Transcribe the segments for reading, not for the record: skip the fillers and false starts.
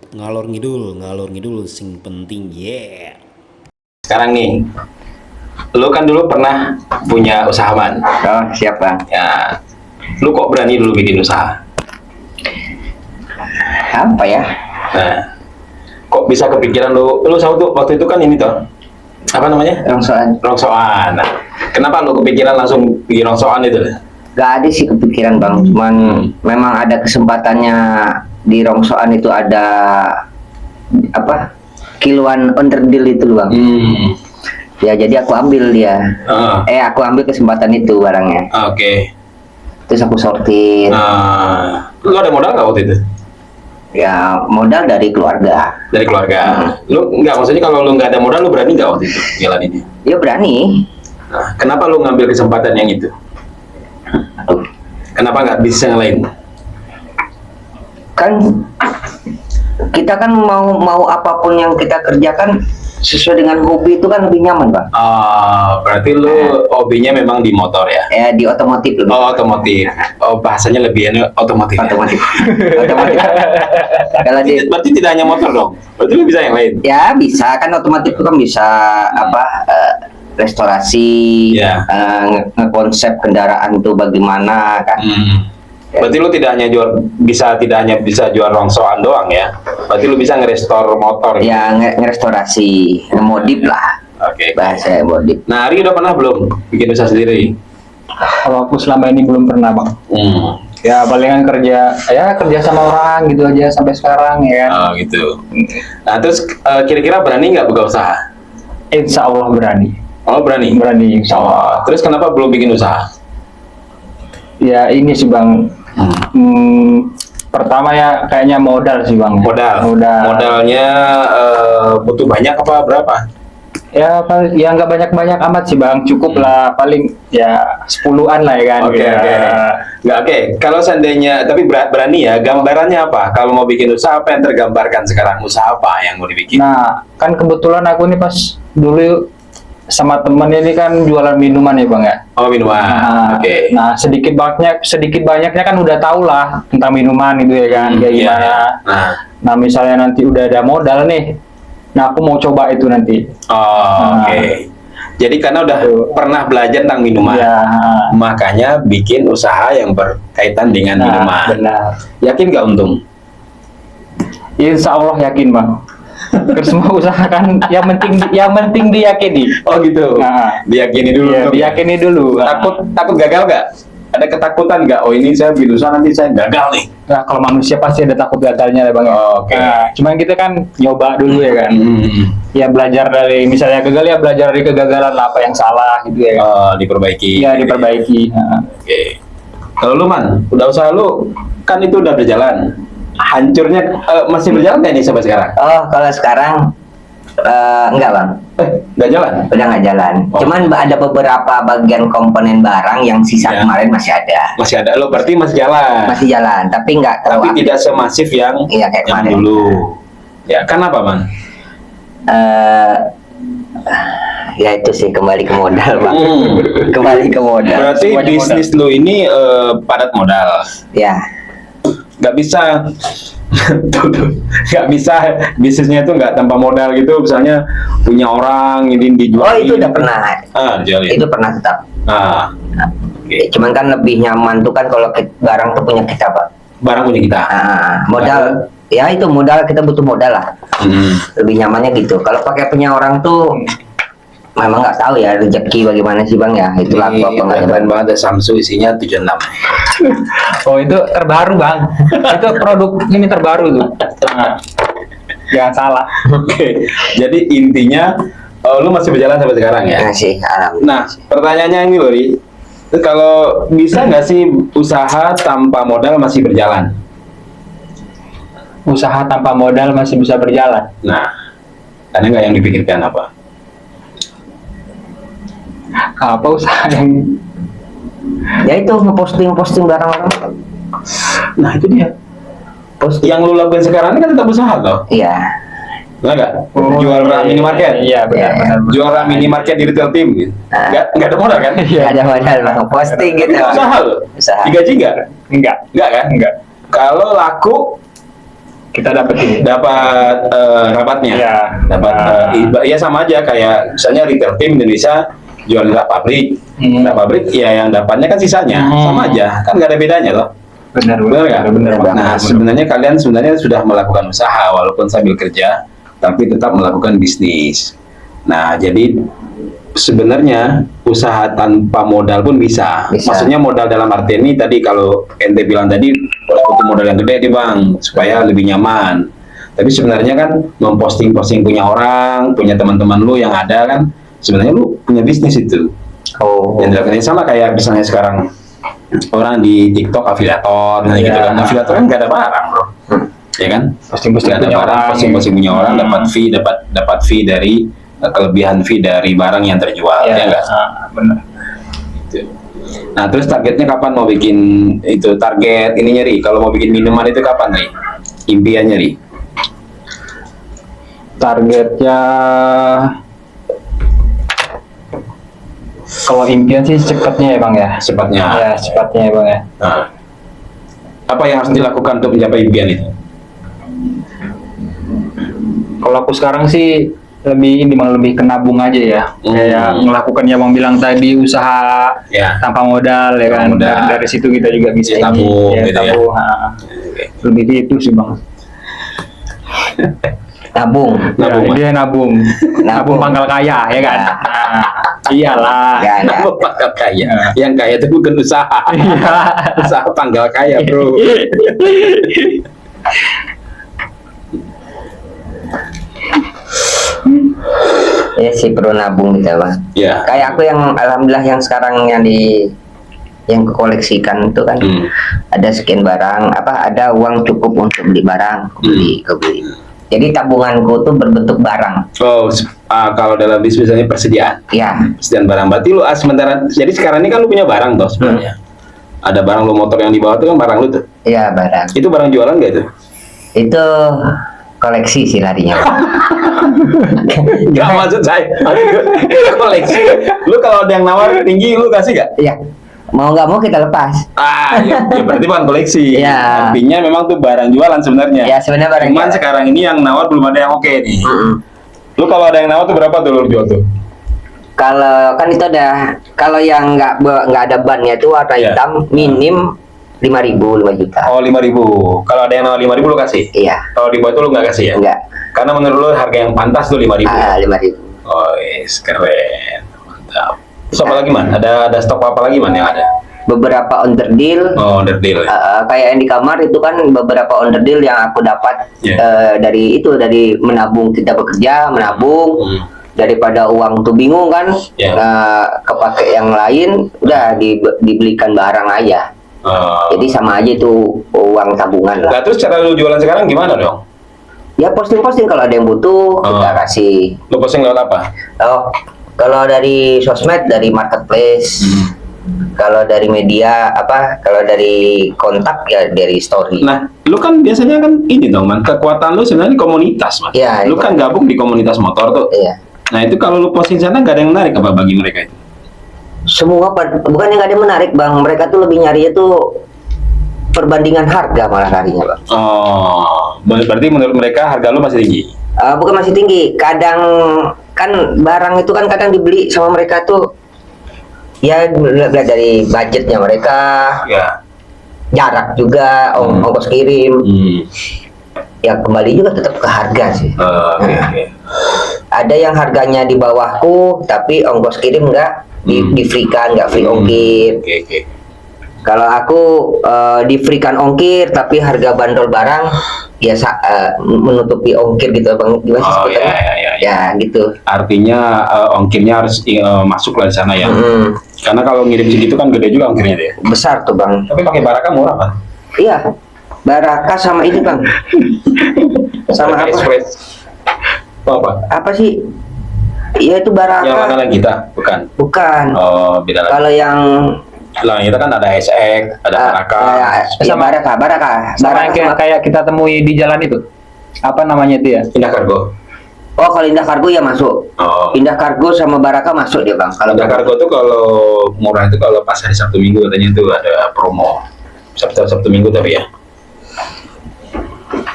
ngalor ngidul sing penting yeah. Sekarang nih, lu kan dulu pernah punya usaha man. Oh, siap bang. Ya, lu kok berani dulu bikin usaha? Apa ya? Nah, kok bisa kepikiran lu waktu itu kan ini toh, apa namanya? Rongsokan. Rongsokan. Nah, kenapa lu kepikiran langsung bikin rongsokan itu? Gak ada sih kepikiran bang. Cuman memang ada kesempatannya di rongsokan itu ada apa? Kiloan onderdil itu bang. Ya jadi aku ambil dia. Aku ambil kesempatan itu barangnya. Oke. Terus aku sortir. Lu ada modal nggak waktu itu? Ya modal dari keluarga. Dari keluarga. Lu nggak, maksudnya kalau lu nggak ada modal, lu berani nggak waktu itu jalan ini? Ya berani. Nah, kenapa lu ngambil kesempatan yang itu? Kenapa nggak bisa yang lain? Kan kita kan mau apapun yang kita kerjakan sesuai dengan hobi itu kan lebih nyaman bang. Berarti lu hobinya memang di motor ya? Di otomotif lebih. Oh, otomotif. Oh, bahasanya lebih otomotif. Otomotif. Otomotif. Kalau di Berarti tidak hanya motor dong. Berarti lu bisa yang lain. ya bisa kan otomotif itu kan bisa apa restorasi, Ya. ngekonsep kendaraan tuh bagaimana kan. Berarti lu tidak hanya bisa jual rongsokan doang ya? Berarti lu bisa ngerestor motor. Ya ngerestorasi, ngemodif lah. Oke. Bahasa modif. Nah, Ari udah pernah belum bikin usaha sendiri? Kalau aku selama ini belum pernah bang. Ya palingan kerja sama orang gitu aja sampai sekarang ya. Oh gitu. Nah terus kira-kira berani nggak buka usaha? Insya Allah berani. Oh berani? Berani insya Allah. Terus kenapa belum bikin usaha? Ya ini sih bang. Pertama ya kayaknya modal sih bang. Modalnya butuh banyak apa berapa? Ya nggak banyak amat sih bang. Cukup lah paling ya 10-an lah ya kan. Oke. Nggak oke. Kalau seandainya tapi berani ya. Gambarannya apa? Kalau mau bikin usaha apa yang tergambarkan sekarang? Usaha apa yang mau dibikin? Nah kan kebetulan aku nih pas dulu sama temen ini kan jualan minuman ya bang ya. Oh minuman. Oke. Nah sedikit banyaknya kan udah tau lah tentang minuman itu ya kan kayak gimana. Nah misalnya nanti udah ada modal nih, nah aku mau coba itu nanti. Oke. Jadi karena udah pernah belajar tentang minuman, makanya bikin usaha yang berkaitan dengan minuman. Benar. Yakin nggak untung? Insya Allah yakin bang. Terus semua usaha kan yang penting diyakini. Oh gitu. Diyakini dulu. Iya, diyakini dulu. Takut gagal nggak? Ada ketakutan nggak? Oh ini saya bikin usaha nanti saya gagal nih. Nah kalau manusia pasti ada takut gagalnya ya bang. Oke. Nah, cuman kita kan nyoba dulu ya kan. Ya belajar dari misalnya gagal ya belajar dari kegagalan lah, apa yang salah gitu ya kan. Diperbaiki. Ya diperbaiki. Oke. Kalau lu man, udah usaha lu kan itu udah berjalan. Hancurnya masih berjalan nggak nih sampai sekarang? Oh kalau sekarang enggak bang. Nggak jalan? Udah nggak jalan. Cuman ada beberapa bagian komponen barang yang sisa kemarin masih ada. Masih ada. Lo berarti masih jalan? Masih jalan, tapi nggak terlalu. Tapi tidak semasif yang kayak kemarin. Dulu. Ya, kenapa man? Ya itu sih kembali ke modal bang. Kembali ke modal. Berarti Semuanya bisnis lo ini padat modal. Ya. Nggak bisa nggak bisa bisnisnya itu nggak tanpa modal gitu, misalnya punya orang ini dijual. Oh itu udah pernah. Dijualin. Itu pernah tetap. Okay. Cuman kan lebih nyaman tuh kan kalau barang tuh punya kita pak. Barang punya kita. Modal. Ya itu modal, kita butuh modal lah. Lebih nyamannya gitu. Kalau pakai punya orang tuh memang nggak tahu ya rezeki bagaimana sih bang ya. Itulah apa nggak keren banget, ada Samsung isinya 76. Oh itu terbaru bang. Itu produk ini terbaru tuh. Jangan salah. Oke. Jadi intinya lu masih berjalan sampai sekarang ya? Masih. Nah pertanyaannya ini Lori, kalau bisa nggak sih usaha tanpa modal masih berjalan? Usaha tanpa modal masih bisa berjalan. Nah, ada nggak yang dipikirkan apa? Apa usaha yang Ya itu ngeposting barang orang. Nah itu dia. Yang lu lakukan sekarang ini kan tetap usaha loh. Iya. Benar nggak? Jual rak minimarket. Iya benar. Jual rak minimarket di retail team. Gitu. Nggak ada modal kan? Nggak ada modal bang. Posting gitu. Usaha loh. Usaha. Digaji nggak? Enggak Nggak kan? enggak. Kalau laku kita dapat ini. Dapat rabatnya. Iya. Dapat ya sama aja kayak misalnya retail team Indonesia jual di pabrik. Pabrik ya yang dapatnya kan sisanya. Sama aja, kan nggak ada bedanya loh. Benar Benar nggak? Bang. Nah, sebenarnya kalian sudah melakukan usaha walaupun sambil kerja, tapi tetap melakukan bisnis. Nah, jadi sebenarnya usaha tanpa modal pun bisa. Maksudnya modal dalam arti ini tadi kalau ente bilang tadi butuh modal yang gede nih Bang, supaya lebih nyaman. Tapi sebenarnya kan memposting-posting punya orang, punya teman-teman lu yang ada kan, sebenarnya lu punya bisnis itu. Yang dilakukan sama kayak misalnya sekarang orang di TikTok afiliator, gitu kan. Afiliator kan nggak ada barang, bro. Ya kan? Posting-posting Nggak ada punya barang, orang. posting-posting punya orang, dapat fee dari kelebihan fee dari barang yang terjual, ya nggak? Benar. Gitu. Nah, terus targetnya kapan mau bikin itu? Target ini nyeri. Kalau mau bikin minuman itu kapan nih? Impiannya nih? Targetnya kalau impian sih cepatnya ya Bang ya. Cepatnya. Ya, cepatnya ya Bang ya. Nah, apa yang harus dilakukan untuk mencapai impian itu? Kalau aku sekarang sih lebih ke nabung aja ya. Kayak melakukan yang Bang bilang tadi, usaha tanpa modal ya kan. Dari situ kita juga bisa tabung gitu tabung. Lebih ke itu sih Bang. Nabung. Dia nabung pangkal kaya ya kan. Iyalah. Nabung pangkal kaya. Yang kaya itu bukan usaha. Usaha pangkal kaya, bro. Ya sih perlu nabung gitu Bang. Ya. Kayak aku yang alhamdulillah yang sekarang yang koleksikan itu kan ada sekian barang, ada uang cukup untuk beli barang, beli. Jadi tabunganku tuh berbentuk barang. Oh, kalau dalam bisnis misalnya persediaan. Iya. Persediaan barang. Berarti lu sementara, jadi sekarang ini kan lu punya barang toh sebenarnya. Ada barang lu motor yang di bawah itu kan barang lu tuh. Iya, barang. Itu barang jualan nggak itu? Itu koleksi sih larinya. Gak maksud saya. Itu koleksi. Lu kalau ada yang nawar tinggi lu kasih gak? Iya. Mau nggak mau kita lepas. Ya berarti bukan koleksi. Iya. Artinya memang tuh barang jualan sebenarnya. Ya sebenarnya barang. Cuman sekarang ini yang nawar belum ada yang oke nih. Lu kalau ada yang nawar tuh berapa tuh lu jual tuh? Kalau kan itu kalau yang nggak ada bannya itu warna hitam minim 5.000, 5 juta. Oh, 5.000. Kalau ada yang nawar 5.000 lu kasih? Iya. Kalau di bawah itu lu nggak kasih ya? Enggak. Karena menurut lu harga yang pantas tuh 5.000. 5.000. Oh, yes, keren. Mantap. Terus apa lagi man? Ada stok apa lagi man yang ada? Beberapa underdeal. Oh, underdeal. Kayak yang di kamar itu kan beberapa underdeal yang aku dapat dari menabung, kita bekerja menabung. Daripada uang tuh bingung kan, kepake yang lain, udah dibelikan barang aja. Jadi sama aja itu uang tabungan lah. Nah, terus cara lu jualan sekarang gimana dong? Ya posting-posting kalau ada yang butuh kita kasih. Lu posting lewat apa? Oh, kalau dari sosmed, dari marketplace. Kalau dari media kalau dari kontak ya dari story. Nah, lu kan biasanya kan ini dong man, kekuatan lu sebenarnya di komunitas man. Iya, lu kan gabung di komunitas motor tuh. Iya. Nah, itu kalau lu posting sana nggak ada yang menarik apa bagi mereka itu? Semua bukan yang nggak ada yang menarik Bang, mereka tuh lebih nyari itu perbandingan harga malah larinya Bang. Oh, berarti menurut mereka harga lu masih tinggi? Bukan masih tinggi, kadang kan barang itu kan kadang dibeli sama mereka tuh ya lihat dari budgetnya mereka, jarak juga, ongkos kirim, ya kembali juga tetap ke harga sih. Ada yang harganya di bawahku tapi ongkos kirim nggak di free kan, nggak free ongkir. Kalau aku di free kan ongkir tapi harga bandrol barang biasa menutupi ongkir gitu Bang. Gimana sih sebetulnya? Ya gitu. Artinya ongkirnya harus masuk lah di sana ya. Karena kalau ngirim segitu kan gede juga ongkirnya deh. Besar tuh Bang. Tapi pakai Baraka murah kan? Iya. Baraka sama ini Bang. Sama apa? Express. Apa? Apa sih? Iya itu Baraka. Yang mana lagi kita? Bukan. Bukan. Oh, beda lagi. Kalau yang kita kan ada SX, ada Baraka. Sama Baraka. Sama yang kayak kita temui di jalan itu. Apa namanya itu ya? Indah Kargo. Oh, kalau Indah Kargo ya masuk. Oh. Indah Kargo sama Baraka masuk dia Bang. Kalau Indah Kargo tuh kalau murah itu kalau pas hari Sabtu Minggu katanya itu ada promo. Sabtu Minggu tapi ya.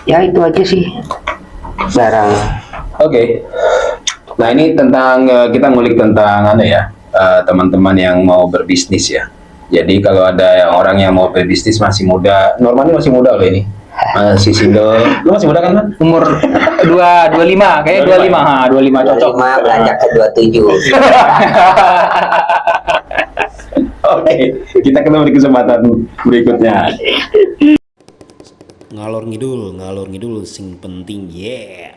Ya itu aja sih barang. Oke. Nah ini tentang kita ngulik tentang teman-teman yang mau berbisnis ya. Jadi kalau ada orang yang mau berbisnis masih muda, normalnya masih muda loh ini. Masih single. Lu masih muda kan, Man? Umur 25, kayaknya 25, ha, 25 cocok. 25 beranjak ke 27. Oke, kita ketemu di kesempatan berikutnya. Ngalor ngidul sing penting, yeah.